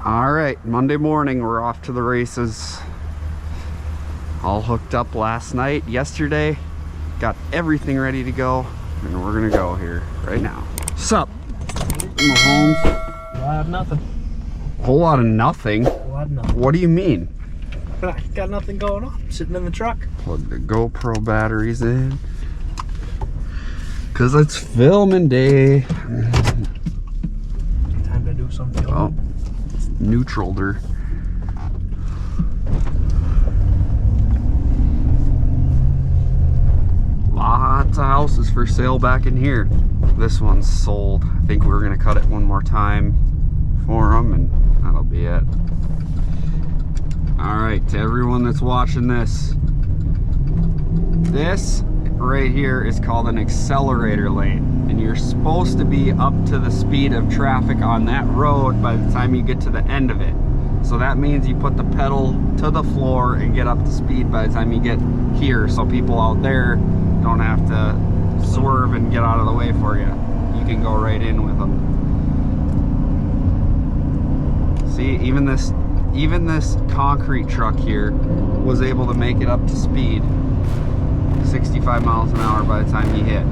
All right, Monday morning, we're off to the races. All hooked up last night, yesterday. Got everything ready to go, and we're gonna go here right now. Sup, Mahomes? A lot of nothing. Whole lot of nothing? A lot of nothing. What do you mean? I got nothing going on. I'm sitting in the truck. Plug the GoPro batteries in. Cause it's filming day. Time to do something. Oh, it's neutraled her. Lots of houses for sale back in here. This one's sold. I think we're gonna cut it one more time for them, and that'll be it. All right, to everyone that's watching this right here is called an accelerator lane, and you're supposed to be up to the speed of traffic on that road by the time you get to the end of it. So that means you put the pedal to the floor and get up to speed by the time you get here, so people out there don't have to swerve and get out of the way for you. You can go right in with them. See, even this concrete truck here was able to make it up to speed. 65 miles an hour by the time he hit.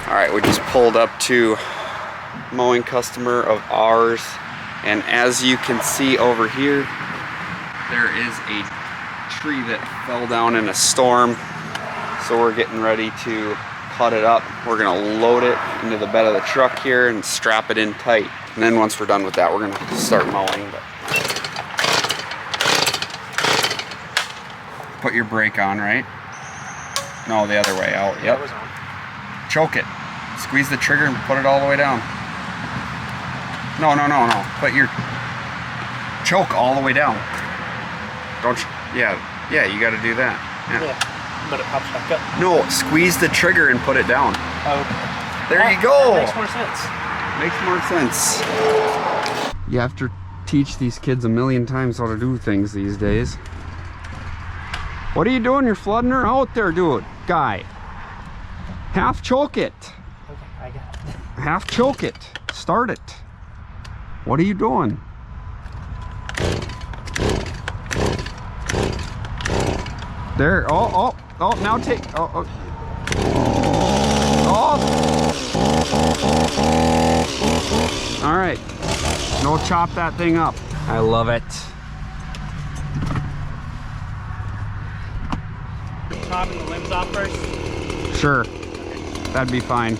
All right, we just pulled up to mowing customer of ours, and as you can see over here, there is a tree that fell down in a storm, so we're getting ready to cut it up. We're gonna load it into the bed of the truck here and strap it in tight, and then once we're done with that, we're gonna start mowing. But put your brake on, right? No, the other way out. Yep. Choke it. Squeeze the trigger and put it all the way down. No. Put your choke all the way down. Don't you? Yeah, you got to do that. Yeah. But it pops back up. No, squeeze the trigger and put it down. Oh. There you go. That makes more sense. Makes more sense. You have to teach these kids a million times how to do things these days. What are you doing? You're flooding her out there, dude. Guy. Half choke it. Okay, I got it. Half choke it. Start it. What are you doing? There. Oh, now take. Oh. All right. No, chop that thing up. I love it. Chopping the limbs off first? Sure. That'd be fine.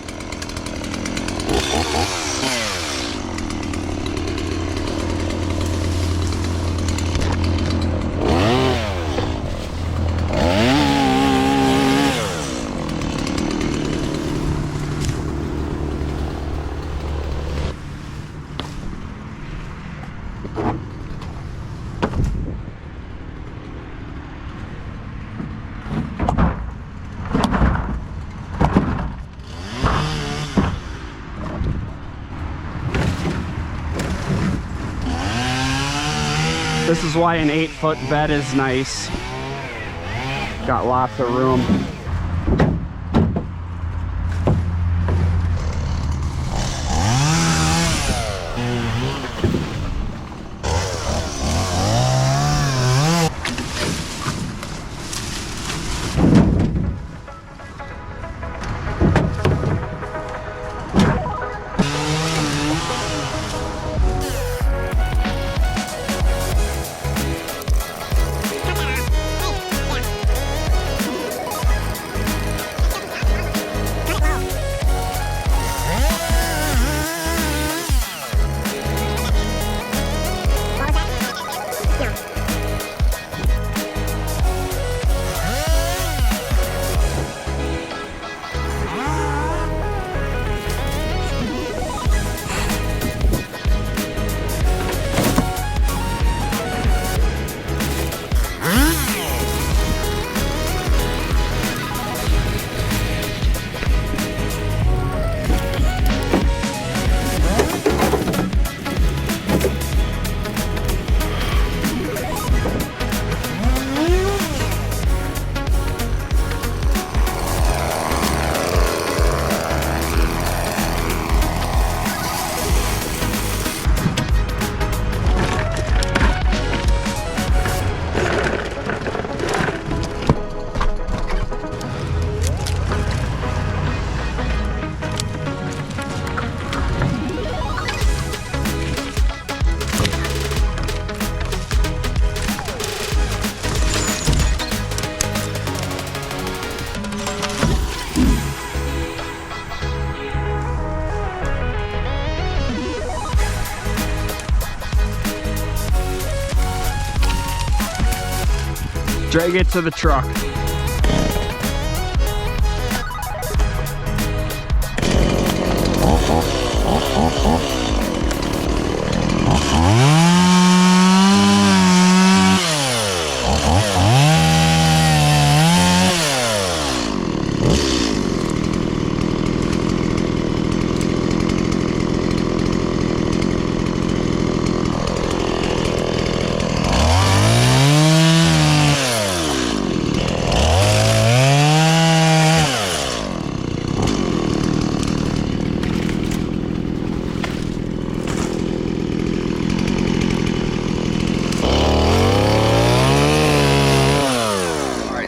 This is why an 8-foot bed is nice. Got lots of room. Drag it to the truck.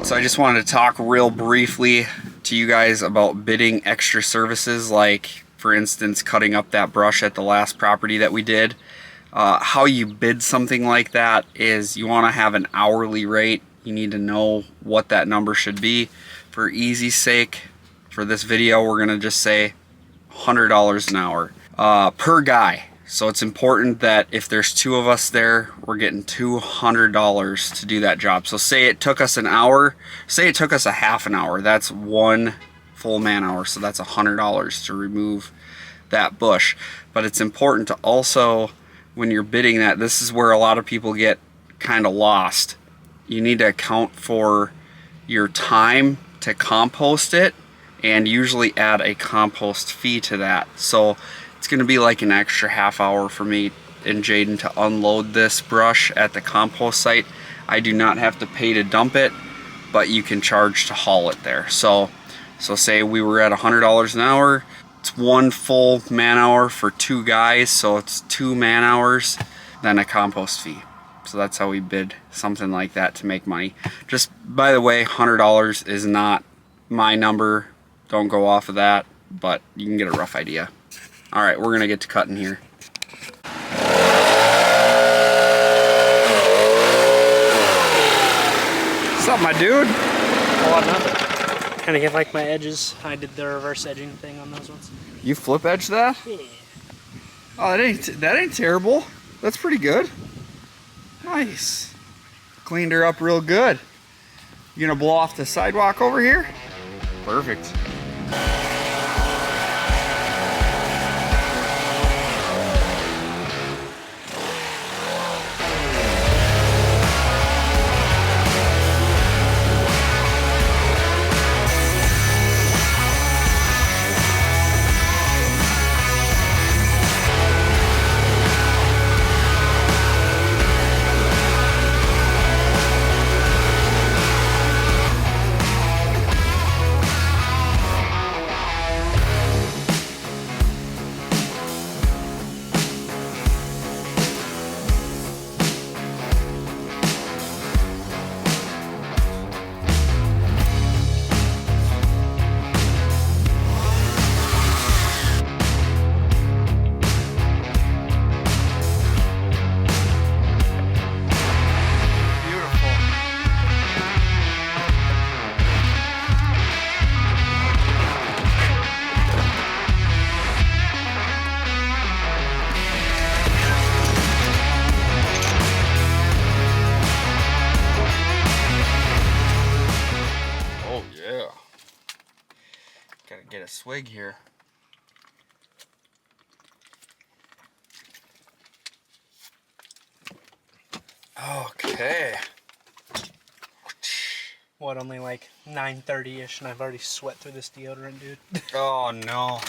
So I just wanted to talk real briefly to you guys about bidding extra services, like for instance cutting up that brush at the last property that we did. How you bid something like that is you want to have an hourly rate. You need to know what that number should be. For easy's sake, for this video we're gonna just say $100 an hour per guy. So it's important that if there's 2 of us there, we're getting $200 to do that job. So say it took us an hour, say it took us a half an hour, that's 1 full man hour. So that's $100 to remove that bush. But it's important to also, when you're bidding that, this is where a lot of people get kind of lost. You need to account for your time to compost it and usually add a compost fee to that. So it's gonna be like an extra half hour for me and Jaden to unload this brush at the compost site. I do not have to pay to dump it, but you can charge to haul it there. So say we were at $100 an hour, it's 1 full man hour for 2 guys, so it's 2 man hours, then a compost fee. So that's how we bid something like that to make money. Just by the way, $100 is not my number. Don't go off of that, but you can get a rough idea. All right, we're gonna get to cutting here. What's up, my dude? Oh, nothing. Kind of get like my edges. I did the reverse edging thing on those ones. You flip edge that? Yeah. Oh, that ain't terrible. That's pretty good. Nice. Cleaned her up real good. You gonna blow off the sidewalk over here? Perfect. Get a swig here. Okay. What, only like 9:30-ish and I've already sweat through this deodorant, dude. Oh no.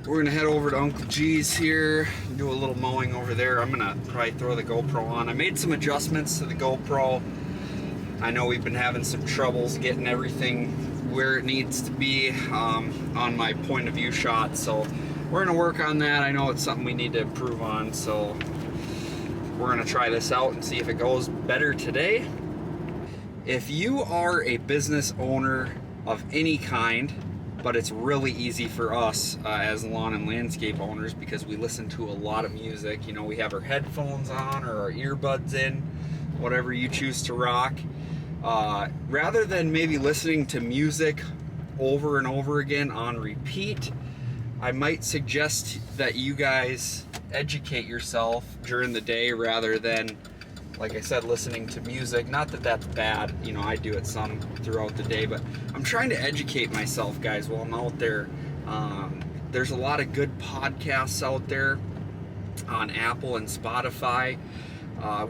We're gonna head over to Uncle G's here, do a little mowing over there. I'm gonna probably throw the GoPro on. I made some adjustments to the GoPro. I know we've been having some troubles getting everything where it needs to be on my point of view shot, so we're gonna work on that. I know it's something we need to improve on, so we're gonna try this out and see if it goes better today. If you are a business owner of any kind, but it's really easy for us as lawn and landscape owners because we listen to a lot of music. You know, we have our headphones on or our earbuds in, whatever you choose to rock. Rather than maybe listening to music over and over again on repeat, I might suggest that you guys educate yourself during the day rather than like I said, listening to music. Not that that's bad, you know, I do it some throughout the day, but I'm trying to educate myself, guys, while I'm out there. There's a lot of good podcasts out there on Apple and Spotify.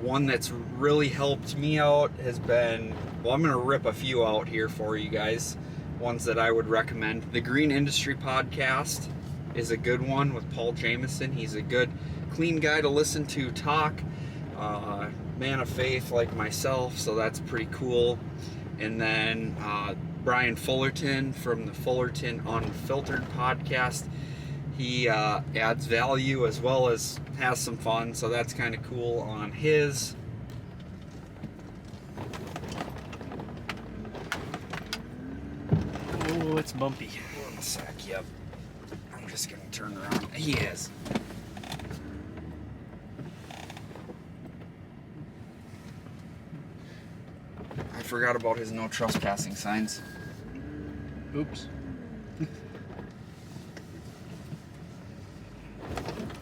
One that's really helped me out has been, well, I'm going to rip a few out here for you guys, ones that I would recommend. The Green Industry Podcast is a good one with Paul Jameson. He's a good, clean guy to listen to talk. Man of faith like myself, so that's pretty cool. And then Brian Fullerton from the Fullerton Unfiltered podcast. He adds value as well as has some fun, so that's kind of cool on his. Oh, it's bumpy. Hold on a sec, yep. I'm just going to turn around. He is. I forgot about his no trespassing signs. Oops.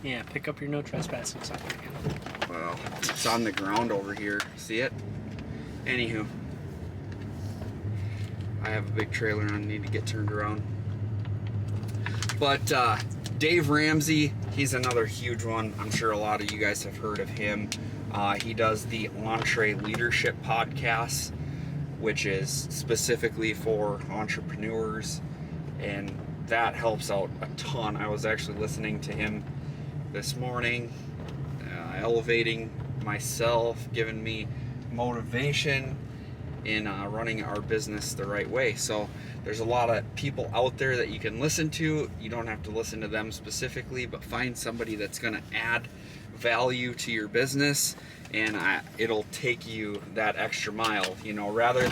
Yeah, pick up your no trespassing sign again. Well, it's on the ground over here. See it? Anywho. I have a big trailer and I need to get turned around. But Dave Ramsey, he's another huge one. I'm sure a lot of you guys have heard of him. He does the Entree Leadership podcast, which is specifically for entrepreneurs, and that helps out a ton. I was actually listening to him this morning, elevating myself, giving me motivation in running our business the right way. So there's a lot of people out there that you can listen to. You don't have to listen to them specifically, but find somebody that's going to add value to your business, and it'll take you that extra mile. You know, rather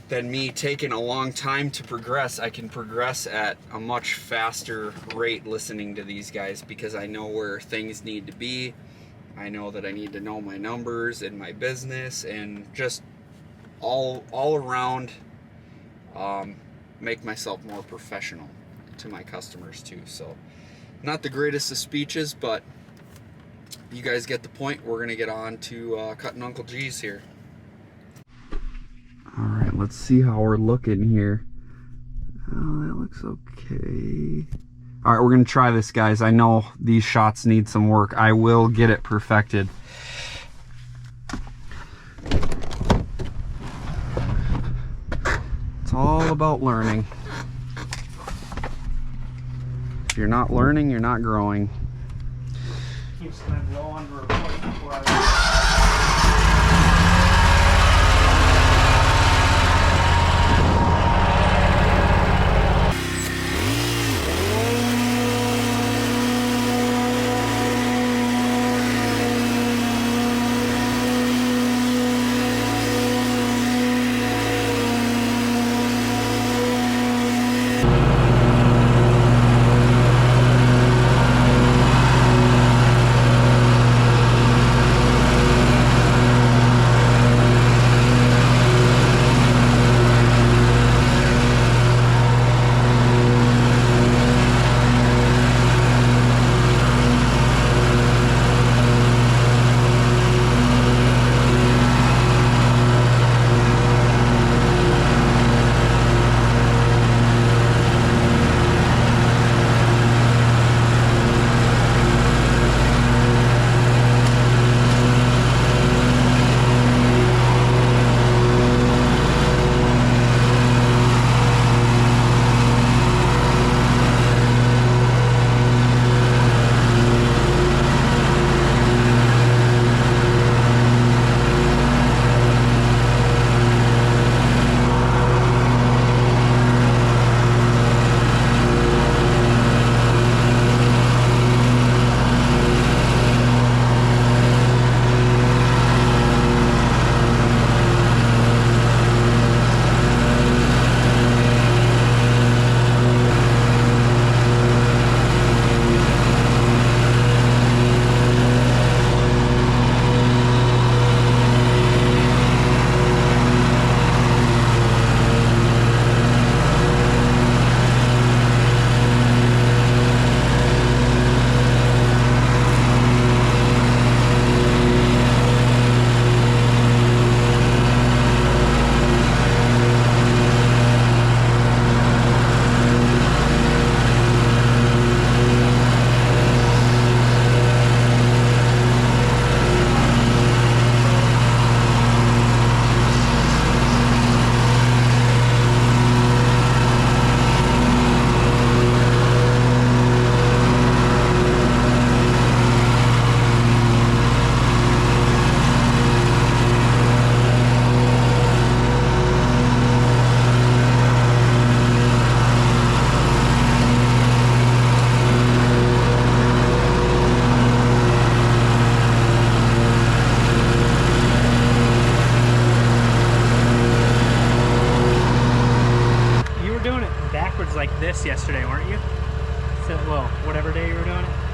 than me taking a long time to progress, I can progress at a much faster rate listening to these guys, because I know where things need to be. I know that I need to know my numbers in my business, and just all around make myself more professional to my customers too. So not the greatest of speeches, but you guys get the point. We're gonna get on to cutting Uncle G's here. All right, let's see how we're looking here. Oh, that looks okay. All right, we're gonna try this, guys. I know these shots need some work. I will get it perfected. It's all about learning. If you're not learning, you're not growing. Keeps them low under a point before I...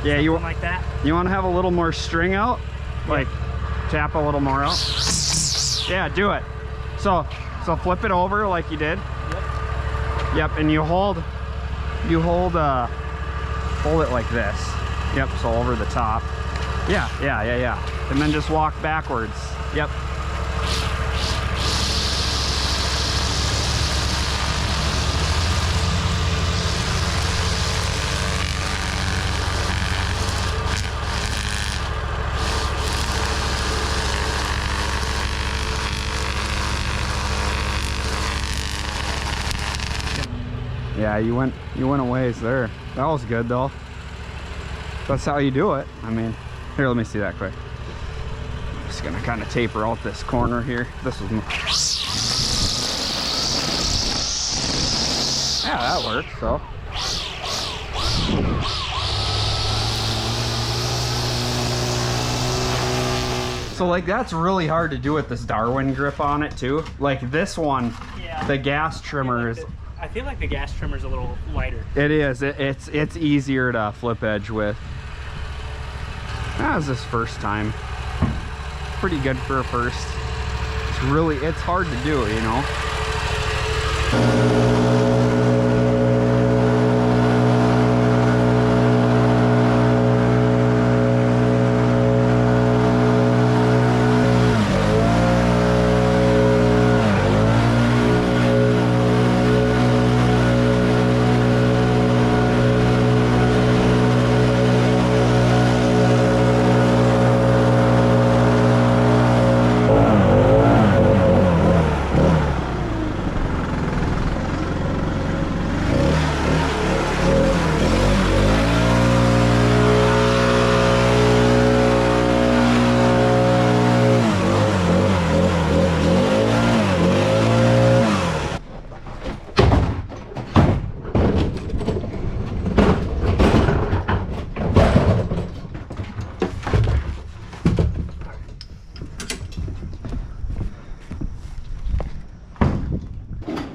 Yeah, something like that. You want to have a little more string out? Like tap a little more out? Yeah, do it. So flip it over like you did. Yep, and you hold it like this. Yep, so over the top. Yeah. And then just walk backwards. Yep. Yeah, you went a ways there. That was good though. That's how you do it. I mean, here, let me see that quick. I'm just gonna kind of taper out this corner here. This was yeah, that works. So like that's really hard to do with this Darwin grip on it too. Like this one, yeah, the gas trimmer is. I feel like the gas trimmer's a little lighter. It is. It's easier to flip edge with. That was his first time. Pretty good for a first. It's hard to do, you know.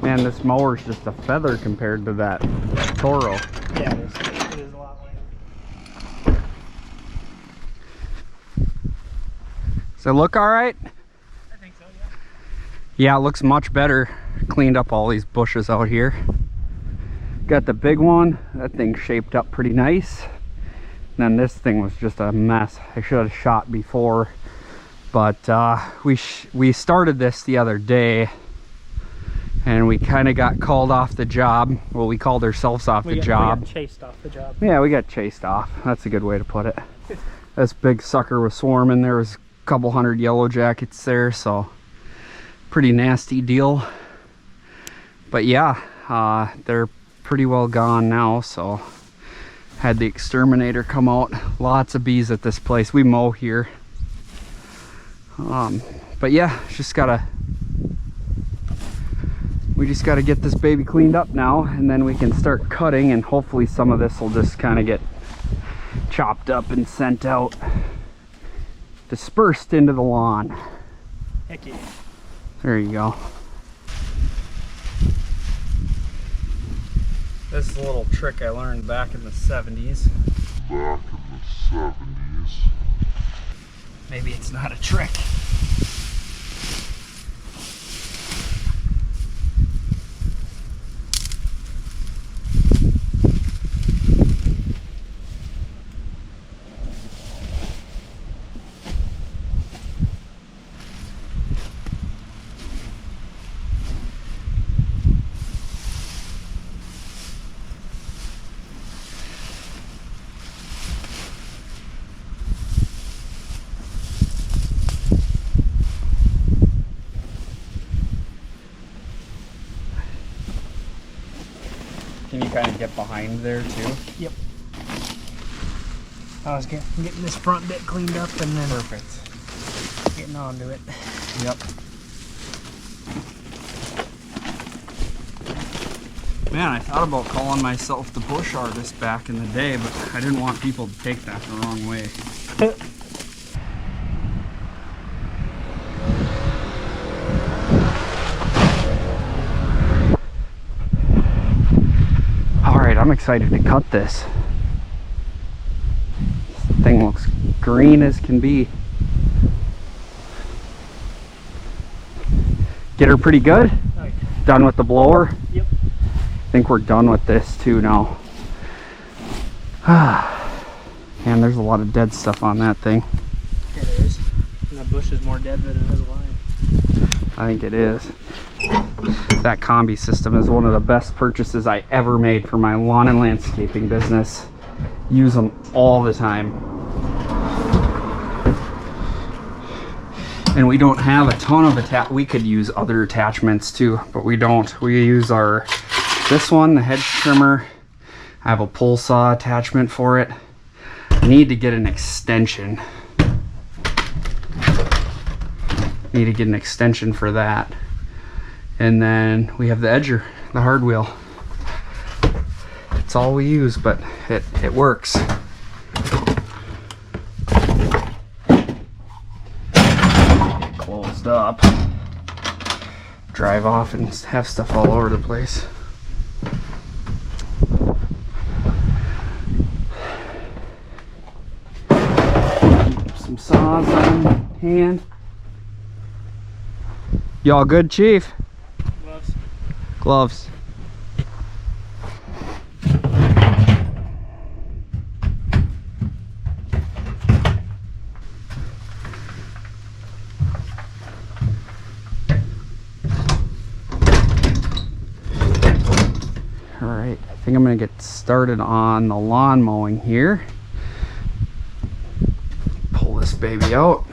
Man, this mower's just a feather compared to that Toro. Yeah, it is a lot lighter. Does it look all right? I think so, yeah. Yeah, it looks much better. Cleaned up all these bushes out here. Got the big one. That thing shaped up pretty nice. And then this thing was just a mess. I should have shot before. But we started this the other day. And we kind of got called off the job. Well, we called ourselves off the job. We got chased off the job. Yeah, we got chased off. That's a good way to put it. This big sucker was swarming. There was a couple hundred yellow jackets there, so pretty nasty deal. But yeah, they're pretty well gone now, so had the exterminator come out. Lots of bees at this place. We mow here. But yeah, we just got to get this baby cleaned up now, and then we can start cutting, and hopefully some of this will just kind of get chopped up and sent out, dispersed into the lawn. Heck yeah. There you go. This is a little trick I learned back in the 70s. Maybe it's not a trick. Can you kind of get behind there too? Yep. I was getting this front bit cleaned up and then perfect. Getting onto it. Yep. Man, I thought about calling myself the bush artist back in the day, but I didn't want people to take that the wrong way. Alright, I'm excited to cut this. green as can be. Get her pretty good? Oh, yeah. Done with the blower? Yep. I think we're done with this too now. Man, there's a lot of dead stuff on that thing. Yeah, there is. And that bush is more dead than it is alive. I think it is. That combi system is one of the best purchases I ever made for my lawn and landscaping business. Use them all the time. And we don't have a ton of we could use other attachments too, but we don't. We use this one, the hedge trimmer. I have a pull saw attachment for it. I need to get an extension. Need to get an extension for that. And then we have the edger, the hard wheel. It's all we use, but it works. Closed up. Drive off and have stuff all over the place. Some saws on hand. Y'all good, Chief? Gloves. Gloves. All right, I think I'm gonna get started on the lawn mowing here. Pull this baby out.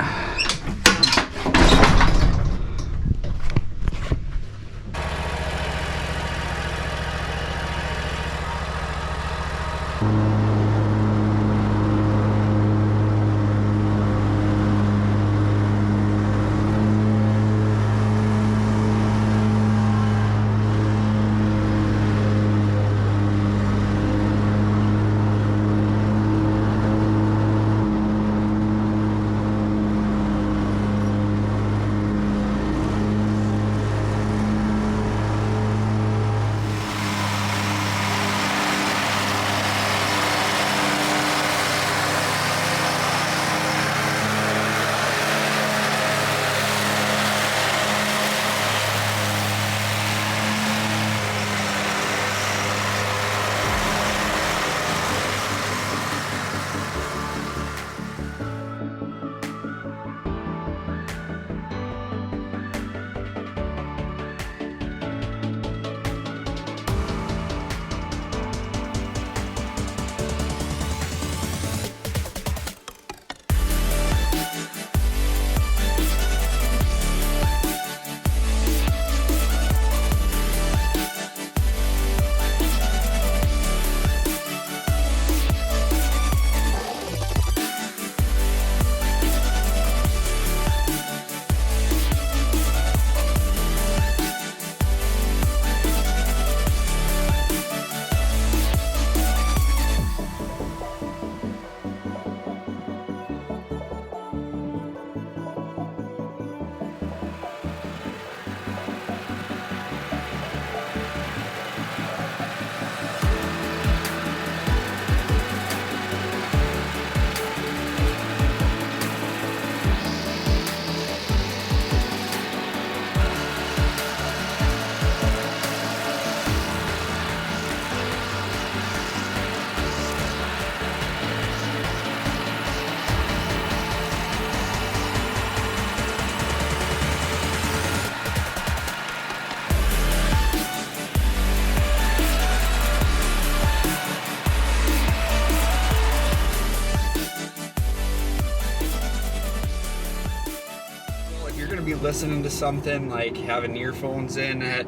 Be listening to something, like having earphones in at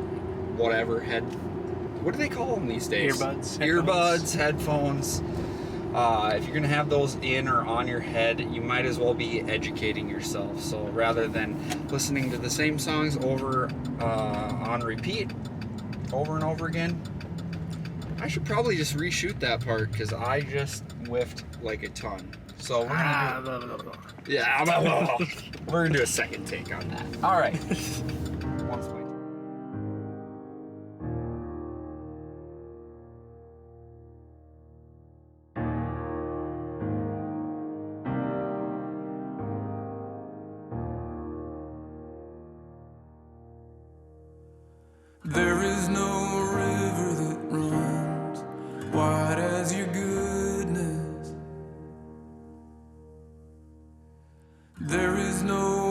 whatever what do they call them these days? Earbuds, headphones. If you're gonna have those in or on your head, you might as well be educating yourself. So rather than listening to the same songs over on repeat over and over again, I should probably just reshoot that part because I just whiffed like a ton. So we're gonna blah, blah, blah. Yeah, we're gonna do a second take on that. All right. Once we There is no